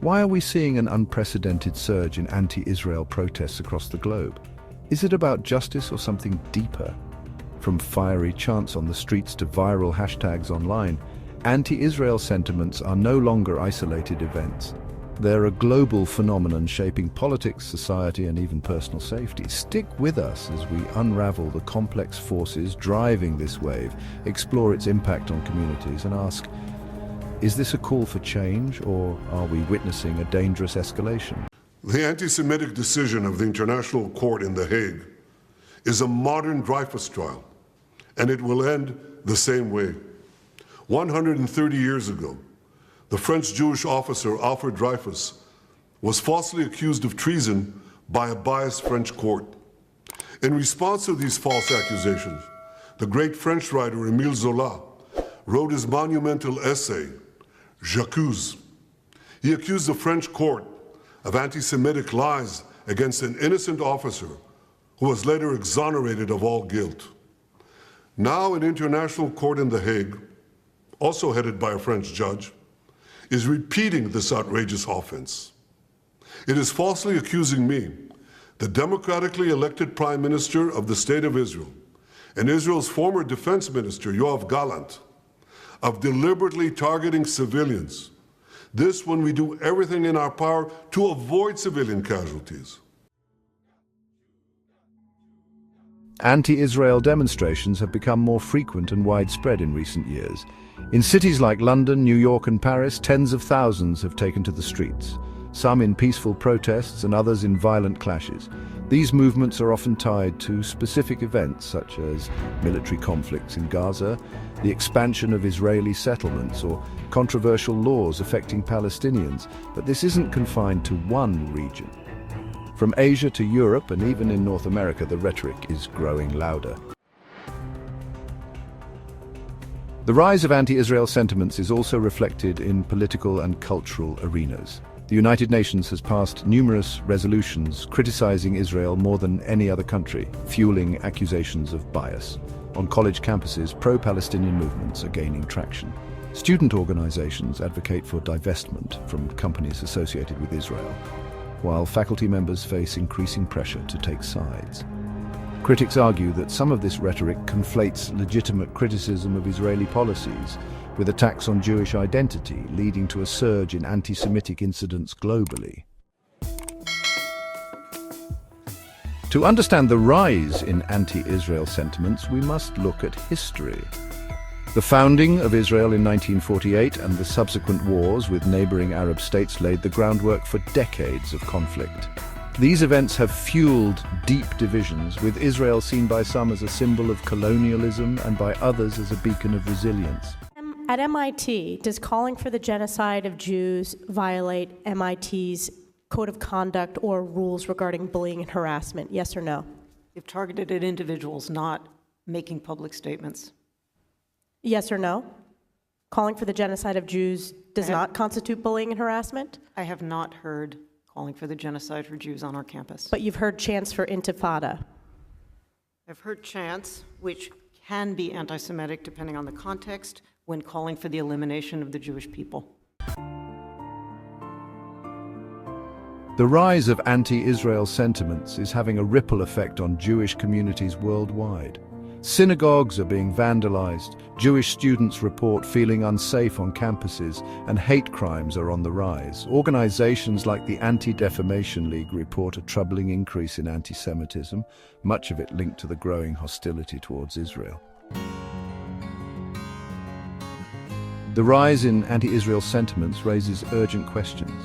Why are we seeing an unprecedented surge in anti-Israel protests across the globe? Is it about justice or something deeper? From fiery chants on the streets to viral hashtags online, anti-Israel sentiments are no longer isolated events. They're a global phenomenon shaping politics, society, and even personal safety. Stick with us as we unravel the complex forces driving this wave, explore its impact on communities, and ask, is this a call for change, or are we witnessing a dangerous escalation? The anti-Semitic decision of the International Court in The Hague is a modern Dreyfus trial, and it will end the same way. 130 years ago, the French Jewish officer Alfred Dreyfus was falsely accused of treason by a biased French court. In response to these false accusations, the great French writer Émile Zola wrote his monumental essay, J'accuse. He accused the French court of anti-Semitic lies against an innocent officer who was later exonerated of all guilt. Now an international court in The Hague, also headed by a French judge, is repeating this outrageous offense. It is falsely accusing me, the democratically elected Prime Minister of the State of Israel, and Israel's former Defense Minister, Yoav Gallant, of deliberately targeting civilians. This when we do everything in our power to avoid civilian casualties. Anti-Israel demonstrations have become more frequent and widespread in recent years. In cities like London, New York, and Paris, tens of thousands have taken to the streets, some in peaceful protests and others in violent clashes. These movements are often tied to specific events such as military conflicts in Gaza, the expansion of Israeli settlements, or controversial laws affecting Palestinians. But this isn't confined to one region. From Asia to Europe and even in North America, the rhetoric is growing louder. The rise of anti-Israel sentiments is also reflected in political and cultural arenas. The United Nations has passed numerous resolutions criticizing Israel more than any other country, fueling accusations of bias. On college campuses, pro-Palestinian movements are gaining traction. Student organizations advocate for divestment from companies associated with Israel, while faculty members face increasing pressure to take sides. Critics argue that some of this rhetoric conflates legitimate criticism of Israeli policies with attacks on Jewish identity, leading to a surge in anti-Semitic incidents globally. To understand the rise in anti-Israel sentiments, we must look at history. The founding of Israel in 1948 and the subsequent wars with neighboring Arab states laid the groundwork for decades of conflict. These events have fueled deep divisions, with Israel seen by some as a symbol of colonialism and by others as a beacon of resilience. At MIT, does calling for the genocide of Jews violate MIT's code of conduct or rules regarding bullying and harassment? Yes or no? You've targeted at individuals, not making public statements. Yes or no? Calling for the genocide of Jews does not constitute bullying and harassment? I have not heard calling for the genocide for Jews on our campus. But you've heard chants for intifada. I've heard chants, which can be anti-Semitic depending on the context, when calling for the elimination of the Jewish people. The rise of anti-Israel sentiments is having a ripple effect on Jewish communities worldwide. Synagogues are being vandalized, Jewish students report feeling unsafe on campuses, and hate crimes are on the rise. Organizations like the Anti-Defamation League report a troubling increase in anti-Semitism, much of it linked to the growing hostility towards Israel. The rise in anti-Israel sentiments raises urgent questions.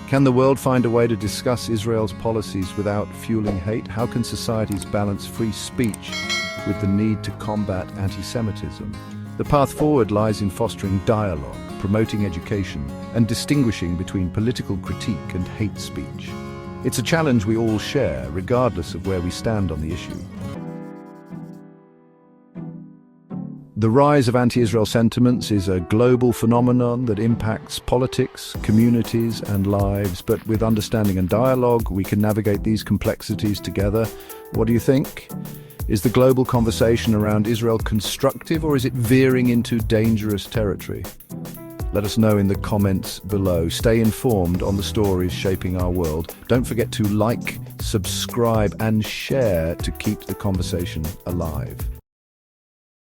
Can the world find a way to discuss Israel's policies without fueling hate? How can societies balance free speech with the need to combat anti-Semitism? The path forward lies in fostering dialogue, promoting education, and distinguishing between political critique and hate speech. It's a challenge we all share, regardless of where we stand on the issue. The rise of anti-Israel sentiments is a global phenomenon that impacts politics, communities, and lives, but with understanding and dialogue, we can navigate these complexities together. What do you think? Is the global conversation around Israel constructive, or is it veering into dangerous territory? Let us know in the comments below. Stay informed on the stories shaping our world. Don't forget to like, subscribe, and share to keep the conversation alive.